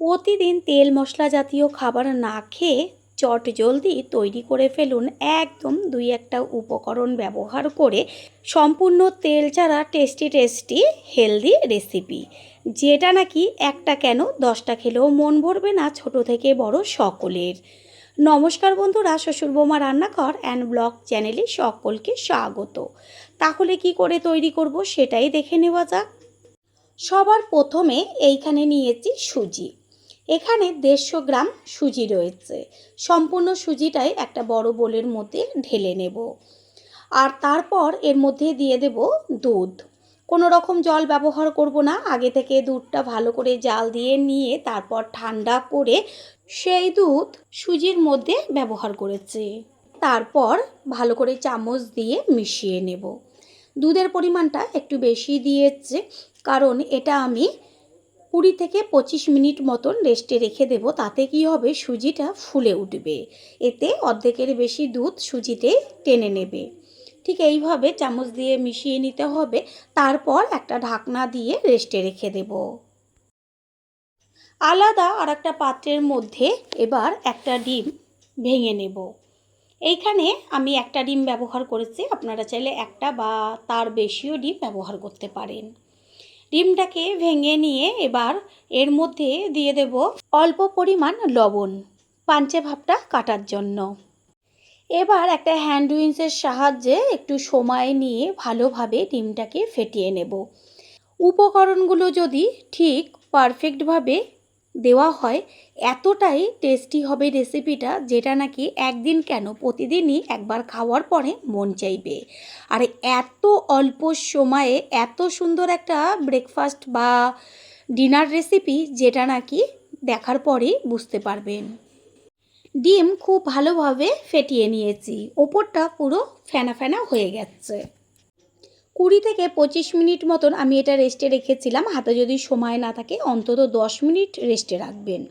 প্রতিদিন তেল মশলা জাতীয় খাবার না খেয়ে চট জলদি তৈরি করে ফেলুন একদম দুই একটা উপকরণ ব্যবহার করে সম্পূর্ণ তেল ছাড়া টেস্টি হেলদি রেসিপি, যেটা নাকি একটা কেন 10টা খেলেও মন ভরবে না, ছোট থেকে বড় সকলের। নমস্কার বন্ধুরা, শ্বশুর বৌমা রান্নাঘর অ্যান্ড ব্লগ চ্যানেলে সকলকে স্বাগত। তাহলে কি করে তৈরি করব সেটাই দেখে নেওয়া যাক। সবার প্রথমে এইখানে নিয়েছি সুজি। এখানে 150 গ্রাম সুজি রয়েছে। সম্পূর্ণ সুজিটাই একটা বড় বোলের মধ্যে ঢেলে নেব। আর তারপর এর মধ্যে দিয়ে দেব দুধ। কোনো রকম জল ব্যবহার করব না। আগে থেকে দুধটা ভালো করে জাল দিয়ে নিয়ে তারপর ঠান্ডা করে সেই দুধ সুজির মধ্যে ব্যবহার করেছি। তারপর ভালো করে চামচ দিয়ে মিশিয়ে নেব। দুধের পরিমাণটা একটু বেশি দিয়েছে, কারণ এটা আমি 20 থেকে 25 মিনিট মতন রেস্টে রেখে দেব। তাতে কি হবে, সুজিটা ফুলে উঠবে। এতে অর্ধেকের বেশি দুধ সুজিতে টেনে নেবে। ঠিক এইভাবে চামচ দিয়ে মিশিয়ে নিতে হবে। তারপর একটা ঢাকনা দিয়ে রেস্টে রেখে দেব। আলাদা আর একটা পাত্রের মধ্যে এবার একটা ডিম ভেঙে নেব। এইখানে আমি একটা ডিম ব্যবহার করেছি, আপনারা চাইলে একটা বা তার বেশিও ডিম ব্যবহার করতে পারেন। ডিমটাকে ভেঙে নিয়ে এবার এর মধ্যে দিয়ে দেব অল্প পরিমাণ লবণ, পাঞ্চে ভাবটা কাটার জন্য। এবার একটা হ্যান্ড উইন্সের সাহায্যে একটু সময় নিয়ে ভালোভাবে ডিমটাকে ফেটিয়ে নেব। উপকরণগুলো যদি ঠিক পারফেক্টভাবে দেওয়া হয়, এতটাই টেস্টি হবে রেসিপিটা, যেটা নাকি একদিন কেন প্রতিদিনই একবার খাওয়ার পরে মন চাইবে। আর এত অল্প সময়ে এত সুন্দর একটা ব্রেকফাস্ট বা ডিনার রেসিপি, যেটা নাকি দেখার পরেই বুঝতে পারবেন। ডিম খুব ভালোভাবে ফেটিয়ে নিয়েছি, ওপরটা পুরো ফেনা ফেনা হয়ে গেছে। 20 থেকে 25 মিনিট মতন আমি এটা রেস্টে রেখেছিলাম। হাতে যদি সময় না থাকে অন্তত 10 মিনিট রেস্টে রাখবেন।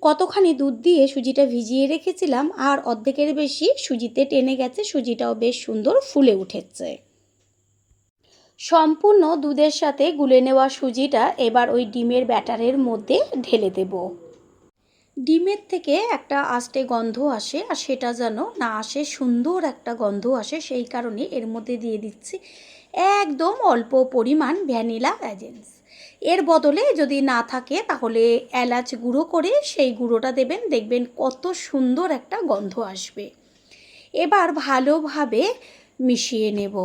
কতখানি দুধ দিয়ে সুজিটা ভিজিয়ে রেখেছিলাম, আর অর্ধেকের বেশি সুজিতে টেনে গেছে। সুজিটাও বেশ সুন্দর ফুলে উঠেছে। সম্পূর্ণ দুধের সাথে গুলে নেওয়া সুজিটা এবার ওই ডিমের ব্যাটারের মধ্যে ঢেলে দেব। ডিমের থেকে একটা আস্তে গন্ধ আসে, আর সেটা যেন না আসে, সুন্দর একটা গন্ধ আসে, সেই কারণে এর মধ্যে দিয়ে দিচ্ছি একদম অল্প পরিমাণ ভ্যানিলা এসেন্স। এর বদলে যদি না থাকে তাহলে এলাচ গুঁড়ো করে সেই গুঁড়োটা দেবেন, দেখবেন কত সুন্দর একটা গন্ধ আসবে। এবার ভালোভাবে মিশিয়ে নেব।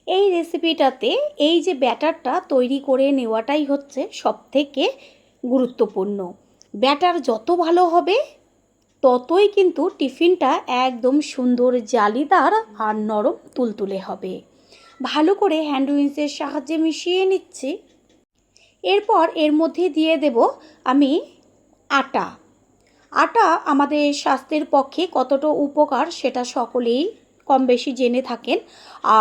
এই রেসিপিটাতে এই যে ব্যাটারটা তৈরি করে নেওয়াটাই হচ্ছে সবথেকে গুরুত্বপূর্ণ। ব্যাটার যত ভালো হবে ততই কিন্তু টিফিনটা একদম সুন্দর জালিদার আর নরম তুলতুলে হবে। ভালো করে হ্যান্ড উইন্সের সাহায্যে মিশিয়ে নিচ্ছি। এরপর এর মধ্যে দিয়ে দেব আমি আটা। আটা আমাদের স্বাস্থ্যের পক্ষে কতটা উপকার সেটা সকলেই কম বেশি জেনে থাকেন।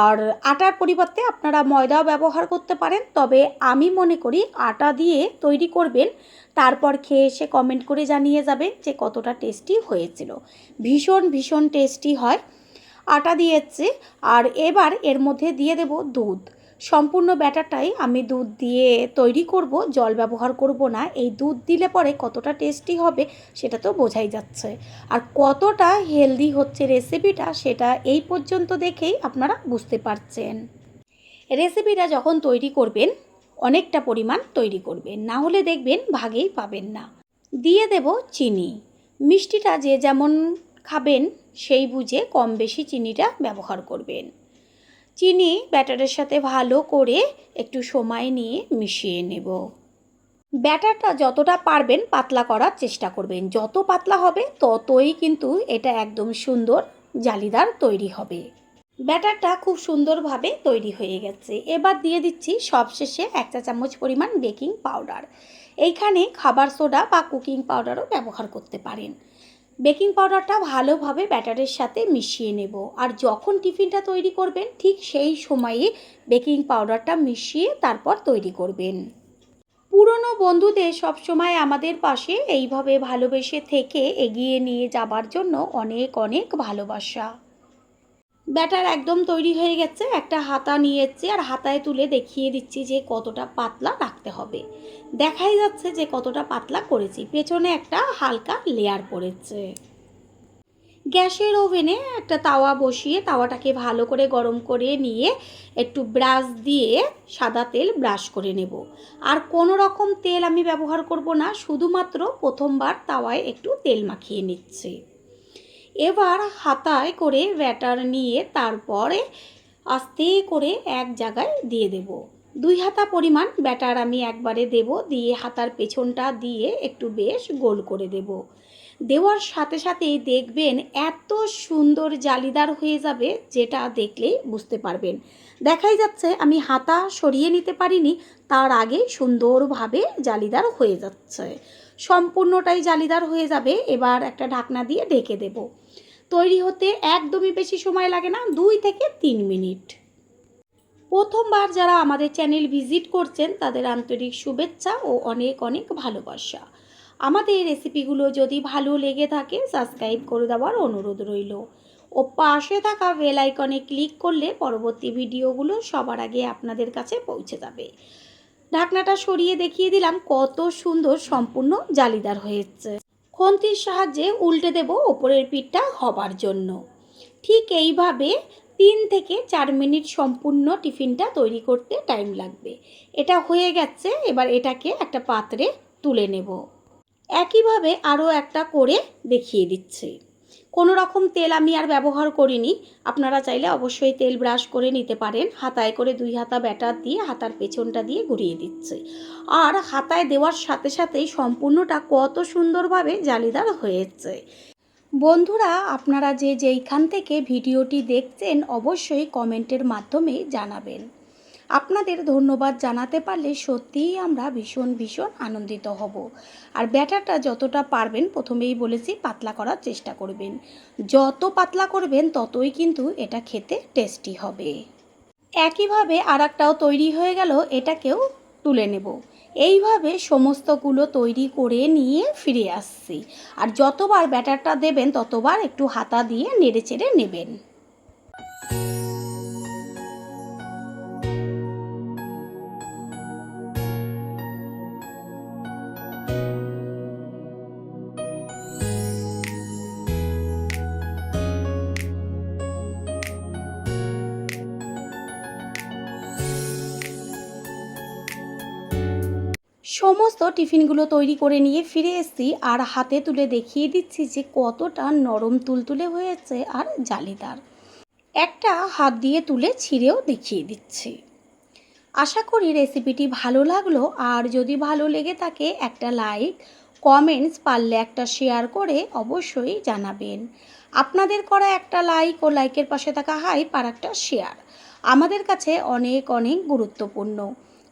আর আটার পরিবর্তে আপনারা ময়দাও ব্যবহার করতে পারেন, তবে আমি মনে করি আটা দিয়ে তৈরি করবেন, তারপর খেয়ে এসে কমেন্ট করে জানিয়ে যাবেন যে কতটা টেস্টি হয়েছিল। ভীষণ টেস্টি হয় আটা দিয়েছি। আর এবার এর মধ্যে দিয়ে দেব দুধ। সম্পূর্ণ ব্যাটারটাই আমি দুধ দিয়ে তৈরি করব, জল ব্যবহার করব না। এই দুধ দিলে পরে কতটা টেস্টি হবে সেটা তো বোঝাই যাচ্ছে, আর কতটা হেলদি হচ্ছে রেসিপিটা সেটা এই পর্যন্ত দেখেই আপনারা বুঝতে পারছেন। রেসিপিটা যখন তৈরি করবেন অনেকটা পরিমাণ তৈরি করবেন, না হলে দেখবেন ভাগেই পাবেন না। দিয়ে দেব চিনি। মিষ্টিটা যে যেমন খাবেন সেই বুঝে কম বেশি চিনিটা ব্যবহার করবেন। চিনি ব্যাটারের সাথে ভালো করে একটু সময় নিয়ে মিশিয়ে নেব। ব্যাটারটা যতটা পারবেন পাতলা করার চেষ্টা করবেন। যত পাতলা হবে ততই কিন্তু এটা একদম সুন্দর জালিদার তৈরি হবে। ব্যাটারটা খুব সুন্দরভাবে তৈরি হয়ে গেছে। এবার দিয়ে দিচ্ছি সবশেষে 1 চা চামচ পরিমাণ বেকিং পাউডার। এইখানে খাবার সোডা বা কুকিং পাউডারও ব্যবহার করতে পারেন। বেকিং পাউডারটা ভালোভাবে ব্যাটারের সাথে মিশিয়ে নেব। আর যখন টিফিনটা তৈরি করবেন ঠিক সেই সময়ে বেকিং পাউডারটা মিশিয়ে তারপর তৈরি করবেন। পুরনো বন্ধুদের সবসময় আমাদের পাশে এইভাবে ভালোবেসে থেকে এগিয়ে নিয়ে যাবার জন্য অনেক ভালোবাসা। ব্যাটার একদম তৈরি হয়ে গেছে। একটা হাতা নিয়েছি আর হাতায় তুলে দেখিয়ে দিচ্ছি যে কতটা পাতলা রাখতে হবে। দেখাই যাচ্ছে যে কতটা পাতলা করেছি, পেছনে একটা হালকা লেয়ার পড়েছে। গ্যাসের ওভেনে একটা তাওয়া বসিয়ে তাওয়াটাকে ভালো করে গরম করে নিয়ে একটু ব্রাশ দিয়ে সাদা তেল ব্রাশ করে নেব। আর কোনো রকম তেল আমি ব্যবহার করব না, শুধুমাত্র প্রথমবার তাওয়ায় একটু তেল মাখিয়ে নিচ্ছি। এবার হাতায় করে ব্যাটার নিয়ে তারপরে আস্তে করে এক জায়গায় দিয়ে দেব। 2 হাতা পরিমাণ ব্যাটার আমি একবারে দেব, দিয়ে হাতার পেছনটা দিয়ে একটু বেশ গোল করে দেব। দেওয়ার সাথে সাথেই দেখবেন এত সুন্দর জালিদার হয়ে যাবে, যেটা দেখলেই বুঝতে পারবেন। দেখাই যাচ্ছে আমি হাতা সরিয়ে নিতে পারিনি, তার আগে সুন্দরভাবে জালিদার হয়ে যাচ্ছে। সম্পূর্ণটাই জালিদার হয়ে যাবে। এবার একটা ঢাকনা দিয়ে ঢেকে দেব। তৈরি হতে একদমই বেশি সময় লাগে না, 2 থেকে 3 মিনিট। প্রথমবার যারা আমাদের চ্যানেল ভিজিট করছেন তাদের আন্তরিক শুভেচ্ছা ও অনেক অনেক ভালোবাসা। আমাদের রেসিপিগুলো যদি ভালো লেগে থাকে সাবস্ক্রাইব করে দেওয়ার অনুরোধ রইল ও পাশে থাকা বেল আইকনে ক্লিক করলে পরবর্তী ভিডিওগুলো সবার আগে আপনাদের কাছে পৌঁছে যাবে। ঢাকনাটা সরিয়ে দেখিয়ে দিলাম কত সুন্দর সম্পূর্ণ জালিদার হয়েছে। খুন্তির সাহায্যে উল্টে দেব ওপরের পিঠটা হবার জন্য। ঠিক এইভাবে 3 থেকে 4 মিনিট সম্পূর্ণ টিফিনটা তৈরি করতে টাইম লাগবে। এটা হয়ে গেছে, এবার এটাকে একটা পাত্রে তুলে নেব। একইভাবে আরও একটা করে দেখিয়ে দিচ্ছি। কোনো রকম তেল আমি আর ব্যবহার করিনি, আপনারা চাইলে অবশ্যই তেল ব্রাশ করে নিতে পারেন। হাতায় করে 2 হাতা ব্যাটার দিয়ে হাতার পেছনটা দিয়ে ঘুরিয়ে দিচ্ছি। আর হাতায় দেওয়ার সাথে সাথেই সম্পূর্ণটা কত সুন্দরভাবে জালিদার হয়েছে। বন্ধুরা, আপনারা যেইখান থেকে ভিডিওটি দেখছেন অবশ্যই কমেন্টের মাধ্যমে জানাবেন। আপনাদের ধন্যবাদ জানাতে পারলে সত্যিই আমরা ভীষণ ভীষণ আনন্দিত হব। আর ব্যাটারটা যতটা পারবেন, প্রথমেই বলেছি পাতলা করার চেষ্টা করবেন। যত পাতলা করবেন ততই কিন্তু এটা খেতে টেস্টি হবে। একইভাবে আর একটাও তৈরি হয়ে গেল, এটাকেও তুলে নেব। এইভাবে সমস্তগুলো তৈরি করে নিয়ে ফিরে আসছি। আর যতবার ব্যাটারটা দেবেন ততবার একটু হাতা দিয়ে নেড়ে চেড়ে নেবেন। সমস্ত টিফিনগুলো তৈরি করে নিয়ে ফিরে এসেছি আর হাতে তুলে দেখিয়ে দিচ্ছি যে কতটা নরম তুলতুলে হয়েছে আর জালিদার। একটা হাত দিয়ে তুলে ছিঁড়েও দেখিয়ে দিচ্ছি। আশা করি রেসিপিটি ভালো লাগলো, আর যদি ভালো লেগে থাকে একটা লাইক, কমেন্টস, পারলে একটা শেয়ার করে অবশ্যই জানাবেন। আপনাদের করা একটা লাইক ও লাইকের পাশে থাকা হাইপ আর একটা শেয়ার আমাদের কাছে অনেক অনেক গুরুত্বপূর্ণ।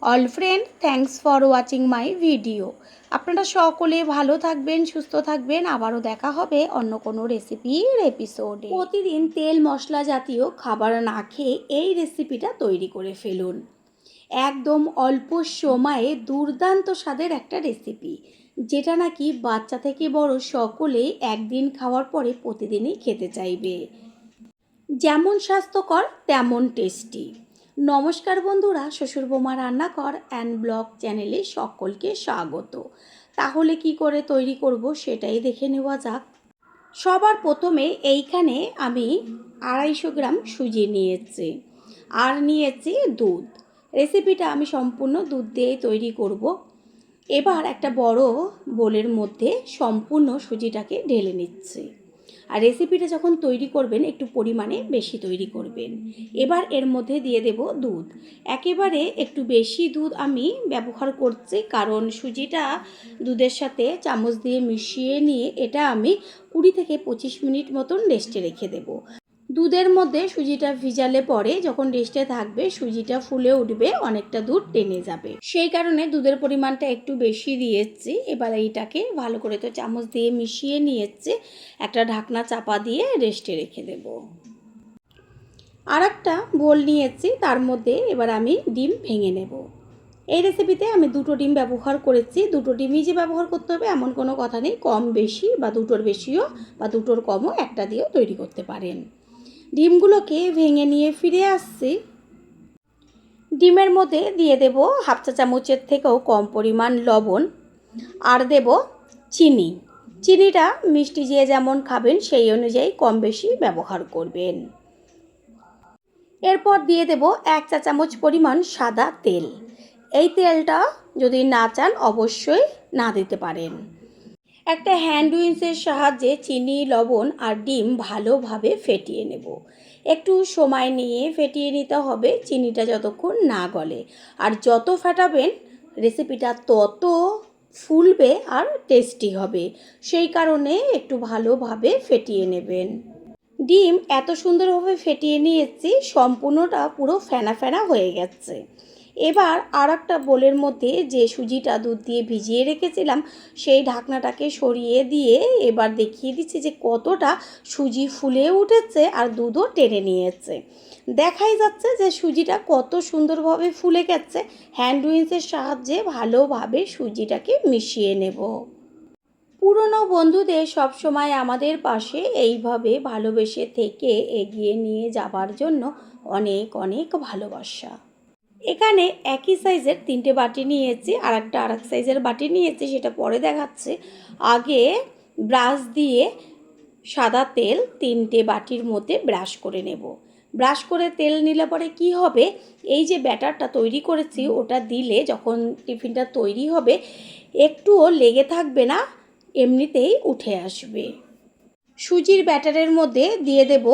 All friend, thanks for watching my video. আপনারা সকলে ভালো থাকবেন, সুস্থ থাকবেন। আবারও দেখা হবে অন্য কোনো রেসিপির এপিসোডে। প্রতিদিন তেল মশলা জাতীয় খাবার না খেয়ে এই রেসিপিটা তৈরি করে ফেলুন। একদম অল্প সময়ে দুর্দান্ত স্বাদের একটা রেসিপি, যেটা নাকি বাচ্চা থেকে বড় সকলেই একদিন খাওয়ার পরে প্রতিদিনই খেতে চাইবে। যেমন স্বাস্থ্যকর তেমন টেস্টি। নমস্কার বন্ধুরা, শ্বশুর বৌমা রান্নাঘর অ্যান্ড ব্লগ চ্যানেলে সকলকে স্বাগত। তাহলে কি করে তৈরি করব সেটাই দেখে নেওয়া যাক। সবার প্রথমে এইখানে আমি 250 গ্রাম সুজি নিয়েছি আর নিয়েছি দুধ। রেসিপিটা আমি সম্পূর্ণ দুধ দিয়েই তৈরি করব। এবার একটা বড় বোলের মধ্যে সম্পূর্ণ সুজিটাকে ঢেলে নিচ্ছি। আর রেসিপিটা যখন তৈরি করবেন একটু পরিমাণে বেশি তৈরি করবেন। এবার এর মধ্যে দিয়ে দেব দুধ। একেবারে একটু বেশি দুধ আমি ব্যবহার করছি, কারণ সুজিটা দুধের সাথে চামচ দিয়ে মিশিয়ে নিয়ে এটা আমি 20 থেকে 25 মিনিট মতন রেস্টে রেখে দেব। দুধের মধ্যে সুজিটা ভিজালে পরে যখন রেস্টে থাকবে সুজিটা ফুলে উঠবে, অনেকটা দুধ টেনে যাবে। সেই কারণে দুধের পরিমাণটা একটু বেশি দিয়েছি। এবার এইটাকে ভালো করে তো চামচ দিয়ে মিশিয়ে নিয়েছি, একটা ঢাকনা চাপা দিয়ে রেস্টে রেখে দেব। আর একটা বোল নিয়েছি, তার মধ্যে এবার আমি ডিম ভেঙে নেব। এই রেসিপিতে আমি 2টো ডিম ব্যবহার করেছি। 2টো ডিমই যে ব্যবহার করতে হবে এমন কোনো কথা নেই, কম বেশি বা 2টোর বেশিও বা 2টোর কমও একটা দিয়েও তৈরি করতে পারেন। ডিমগুলোকে ভেঙে নিয়ে ফিরে আসছি। ডিমের মধ্যে দিয়ে দেব হাফ চা চামচের থেকেও কম পরিমাণ লবণ আর দেব চিনি। চিনিটা মিষ্টি যে যেমন খাবেন সেই অনুযায়ী কম বেশি ব্যবহার করবেন। এরপর দিয়ে দেব 1 চা চামচ পরিমাণ সাদা তেল। এই তেলটা যদি না চান অবশ্যই না দিতে পারেন। একটা হ্যান্ড উইন্সের সাহায্যে চিনি, লবণ আর ডিম ভালোভাবে ফেটিয়ে নেব। একটু সময় নিয়ে ফেটিয়ে নিতে হবে চিনিটা যতক্ষণ না গলে। আর যত ফেটাবেন রেসিপিটা তত ফুলবে আর টেস্টি হবে, সেই কারণে একটু ভালোভাবে ফেটিয়ে নেবেন। ডিম এত সুন্দরভাবে ফেটিয়ে নিয়েছি, সম্পূর্ণটা পুরো ফেনা ফেনা হয়ে গেছে। এবার আর একটা বোলের মধ্যে যে সুজিটা দুধ দিয়ে ভিজিয়ে রেখেছিলাম সেই ঢাকনাটাকে সরিয়ে দিয়ে এবার দেখিয়ে দিচ্ছি যে কতটা সুজি ফুলে উঠেছে আর দুধও টেনে নিয়েছে। দেখাই যাচ্ছে যে সুজিটা কত সুন্দরভাবে ফুলে গেছে। হ্যান্ড উইন্সের সাহায্যে ভালোভাবে সুজিটাকে মিশিয়ে নেব। পুরনো বন্ধুদের সবসময় আমাদের পাশে এইভাবে ভালোবেসে থেকে এগিয়ে নিয়ে যাবার জন্য অনেক অনেক ভালোবাসা। এখানে একই সাইজের 3টে বাটি নিয়েছি, আর এক সাইজের বাটি নিয়েছি, সেটা পরে দেখাচ্ছে। আগে ব্রাশ দিয়ে সাদা তেল 3টে বাটির মধ্যে ব্রাশ করে নেব। ব্রাশ করে তেল নিলে পরে কি হবে, এই যে ব্যাটারটা তৈরি করেছি ওটা দিলে যখন টিফিনটা তৈরি হবে একটুও লেগে থাকবে না, এমনিতেই উঠে আসবে। সুজির ব্যাটারের মধ্যে দিয়ে দেব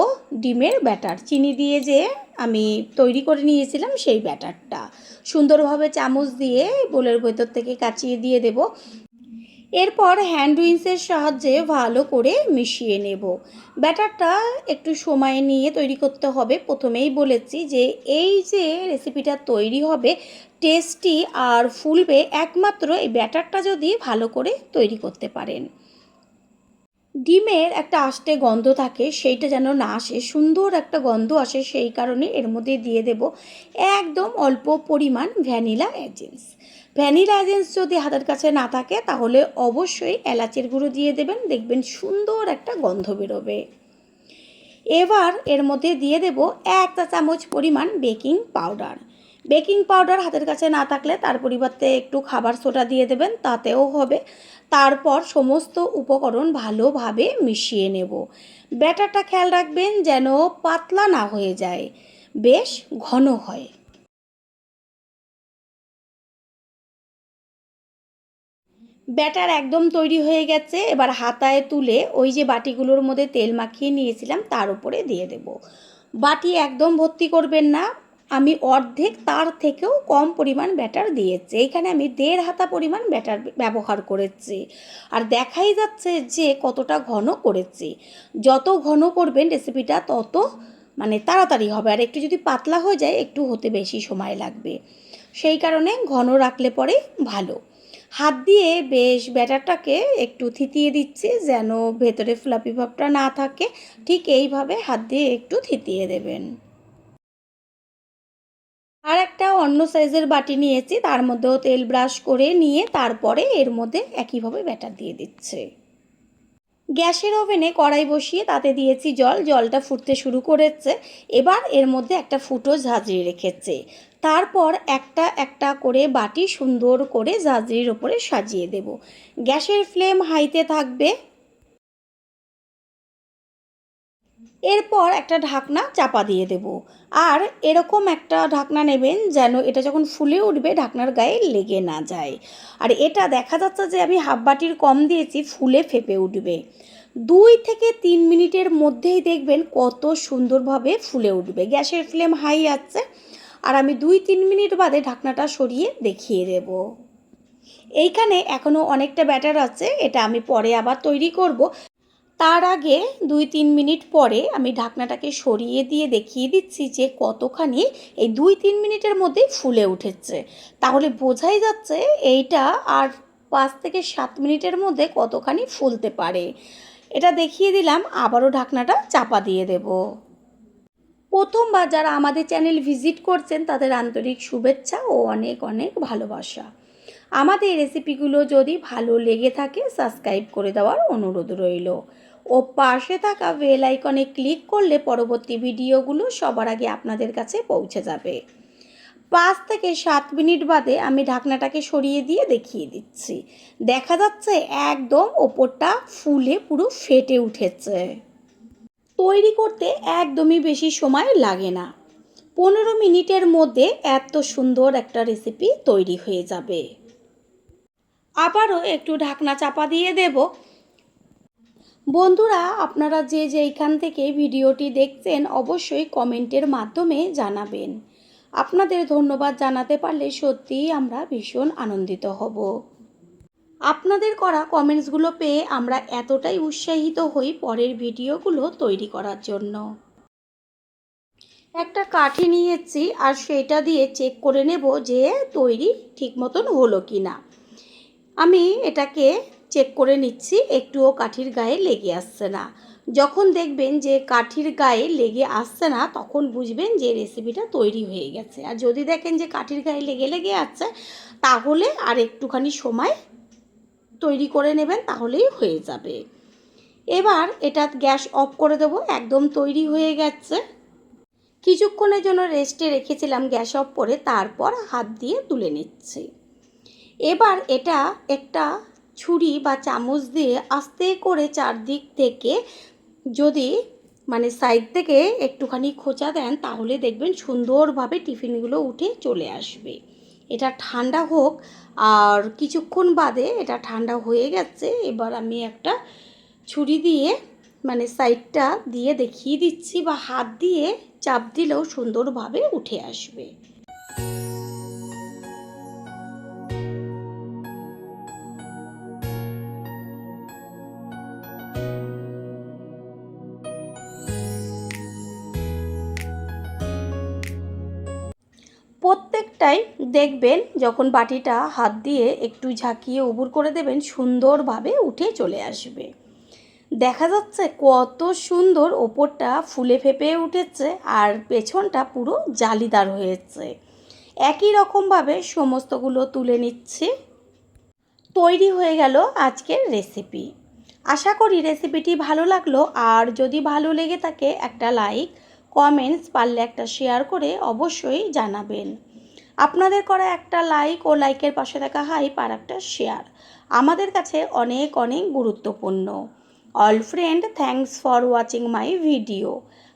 ডিমের ব্যাটার। চিনি দিয়ে যে আমি তৈরি করে নিয়েছিলাম সেই ব্যাটারটা সুন্দরভাবে চামচ দিয়ে বোলের ভেতর থেকে কাচিয়ে দিয়ে দেব। এরপর হ্যান্ড উইন্সের সাহায্যে ভালো করে মিশিয়ে নেব। ব্যাটারটা একটু সময় নিয়ে তৈরি করতে হবে। প্রথমেই বলেছি যে এই যে রেসিপিটা তৈরি হবে টেস্টি আর ফুলবে একমাত্র এই ব্যাটারটা যদি ভালো করে তৈরি করতে পারেন। ডিমের একটা আষ্টে গন্ধ থাকে, সেইটা যেন না আসে, সুন্দর একটা গন্ধ আসে, সেই কারণে এর মধ্যে দিয়ে দেব একদম অল্প পরিমাণ ভ্যানিলা এসেন্স। ভ্যানিলা এসেন্স যদি হাতের কাছে না থাকে তাহলে অবশ্যই এলাচের গুঁড়ো দিয়ে দেবেন, দেখবেন সুন্দর একটা গন্ধ বেরোবে। এবার এর মধ্যে দিয়ে দেব 1 চা চামচ পরিমাণ বেকিং পাউডার। বেকিং পাউডার হাতের কাছে না থাকলে তার পরিবর্তে একটু খাবার সোডা দিয়ে দেবেন, তাতেও হবে। তারপর সমস্ত উপকরণ ভালোভাবে মিশিয়ে নেব। ব্যাটারটা খেয়াল রাখবেন যেন পাতলা না হয়ে যায়, বেশ ঘন হয়। ব্যাটার একদম তৈরি হয়ে গেছে। এবার হাতায় তুলে ওই যে বাটিগুলোর মধ্যে তেল মাখিয়ে নিয়েছিলাম তার উপরে দিয়ে দেব। বাটি একদম ভর্তি করবেন না, আমি অর্ধেক তার থেকেও কম পরিমাণ ব্যাটার দিয়েছি। এইখানে আমি 1.5 হাতা পরিমাণ ব্যাটার ব্যবহার করেছি। আর দেখাই যাচ্ছে যে কতটা ঘন করেছি। যত ঘন করবেন রেসিপিটা তত তাড়াতাড়ি হবে, আর একটু যদি পাতলা হয়ে যায় একটু হতে বেশি সময় লাগবে, সেই কারণে ঘন রাখলে পরে ভালো। হাত দিয়ে বেশ ব্যাটারটাকে একটু থিতিয়ে দিচ্ছি যেন ভেতরে ফ্লাফি ভাবটা না থাকে, ঠিক এইভাবে হাত দিয়ে একটু থিতিয়ে দেবেন। আর একটা অন্য সাইজের বাটি নিয়েছি, তার মধ্যেও তেল ব্রাশ করে নিয়ে তারপরে এর মধ্যে একইভাবে ব্যাটার দিয়ে দিচ্ছে। গ্যাসের ওভেনে কড়াই বসিয়ে তাতে দিয়েছি জল, জলটা ফুটতে শুরু করেছে। এবার এর মধ্যে একটা ফুটো ঝাঁঝরি রেখেছে, তারপর একটা একটা করে বাটি সুন্দর করে ঝাঁঝরির ওপরে সাজিয়ে দেব। গ্যাসের ফ্লেম হাইতে থাকবে। এরপর একটা ঢাকনা চাপা দিয়ে দেব। আর এরকম একটা ঢাকনা নেবেন যেন এটা যখন ফুলে উঠবে ঢাকনার গায়ে লেগে না যায়। আর এটা দেখা যাচ্ছে যে আমি হাফ বাটির কম দিয়েছি, ফুলে ফেপে উঠবে। 2 থেকে 3 মিনিটের মধ্যেই দেখবেন কত সুন্দরভাবে ফুলে উঠবে। গ্যাসের ফ্লেম হাই আছে, আর আমি 2-3 মিনিট বাদে ঢাকনাটা সরিয়ে দেখিয়ে দেব। এইখানে এখনও অনেকটা ব্যাটার আছে, এটা আমি পরে আবার তৈরি করব। তার আগে 2-3 মিনিট পরে আমি ঢাকনাটাকে সরিয়ে দিয়ে দেখিয়ে দিচ্ছি যে কতখানি এই 2-3 মিনিটের মধ্যেই ফুলে উঠেছে। তাহলে বোঝাই যাচ্ছে এইটা আর 5 থেকে 7 মিনিটের মধ্যে কতখানি ফুলতে পারে। এটা দেখিয়ে দিলাম, আবারও ঢাকনাটা চাপা দিয়ে দেব। প্রথমবার যারা আমাদের চ্যানেল ভিজিট করছেন তাদের আন্তরিক শুভেচ্ছা ও অনেক অনেক ভালোবাসা। আমাদের রেসিপিগুলো যদি ভালো লেগে থাকে সাবস্ক্রাইব করে দেওয়ার অনুরোধ রইল। ও পাশে থাকা বেল আইকনে ক্লিক করলে পরবর্তী ভিডিওগুলো সবার আগে আপনাদের কাছে পৌঁছে যাবে। 5 থেকে 7 মিনিট বাদে আমি ঢাকনাটাকে সরিয়ে দিয়ে দেখিয়ে দিচ্ছি। দেখা যাচ্ছে একদম ওপরটা ফুলে পুরো ফেটে উঠেছে। তৈরি করতে একদমই বেশি সময় লাগে না। 15 মিনিটের মধ্যে এত সুন্দর একটা রেসিপি তৈরি হয়ে যাবে। আবারও একটু ঢাকনা চাপা দিয়ে দেব। বন্ধুরা, আপনারা যে যেইখান থেকে ভিডিওটি দেখছেন অবশ্যই কমেন্টের মাধ্যমে জানাবেন। আপনাদের ধন্যবাদ জানাতে পারলে সত্যিই আমরা ভীষণ আনন্দিত হব। আপনাদের করা কমেন্টসগুলো পেয়ে আমরা এতটাই উৎসাহিত হই পরের ভিডিওগুলো তৈরি করার জন্য। একটা কাঠি নিয়েছি আর সেটা দিয়ে চেক করে নেব যে তৈরি ঠিক মতন হলো কি না। আমি এটাকে চেক করে নিচ্ছি, একটুও কাঠির গায়ে লেগে আসছে না। যখন দেখবেন যে কাঠির গায়ে লেগে আসছে না তখন বুঝবেন যে রেসিপিটা তৈরি হয়ে গেছে। আর যদি দেখেন যে কাঠির গায়ে লেগে লেগে আসছে তাহলে আর একটুখানি সময় তৈরি করে নেবেন, তাহলেই হয়ে যাবে। এবার এটা গ্যাস অফ করে দেবো। একদম তৈরি হয়ে গেছে। কিছুক্ষণের জন্য রেস্টে রেখেছিলাম গ্যাস অফ করে, তারপর হাত দিয়ে তুলে নিচ্ছি। এবার এটা একটা ছুরি বা চামচ দিয়ে আস্তে করে চারদিক থেকে যদি সাইড থেকে একটুখানি খোঁচা দেন তাহলে দেখবেন সুন্দরভাবে টিফিনগুলো উঠে চলে আসবে। এটা ঠান্ডা হোক, আর কিছুক্ষণ বাদে এটা ঠান্ডা হয়ে গেছে। এবার আমি একটা ছুরি দিয়ে সাইডটা দিয়ে দেখিয়ে দিচ্ছি, বা হাত দিয়ে চাপ দিলেও সুন্দরভাবে উঠে আসবে। প্রত্যেকটাই দেখবেন যখন বাটিটা হাত দিয়ে একটু ঝাঁকিয়ে উবুর করে দেবেন সুন্দরভাবে উঠে চলে আসবে। দেখা যাচ্ছে কত সুন্দর ওপরটা ফুলে ফেপে উঠেছে আর পেছনটা পুরো জালিদার হয়েছে। একই রকমভাবে সমস্তগুলো তুলে নিচ্ছি। তৈরি হয়ে গেল আজকের রেসিপি। আশা করি রেসিপিটি ভালো লাগলো, আর যদি ভালো লেগে থাকে একটা লাইক, কমেন্টস, পারলে একটা শেয়ার করে অবশ্যই জানাবেন। আপনাদের করা একটা লাইক ও লাইকের পাশে থাকা হাইপ আর একটা শেয়ার আমাদের কাছে অনেক অনেক গুরুত্বপূর্ণ। All friend, thanks for watching my video.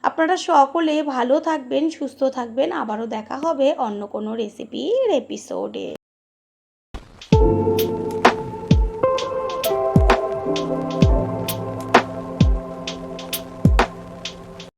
আপনারা সকলে ভালো থাকবেন, সুস্থ থাকবেন। আবারও দেখা হবে অন্য কোনো রেসিপির এপিসোডে।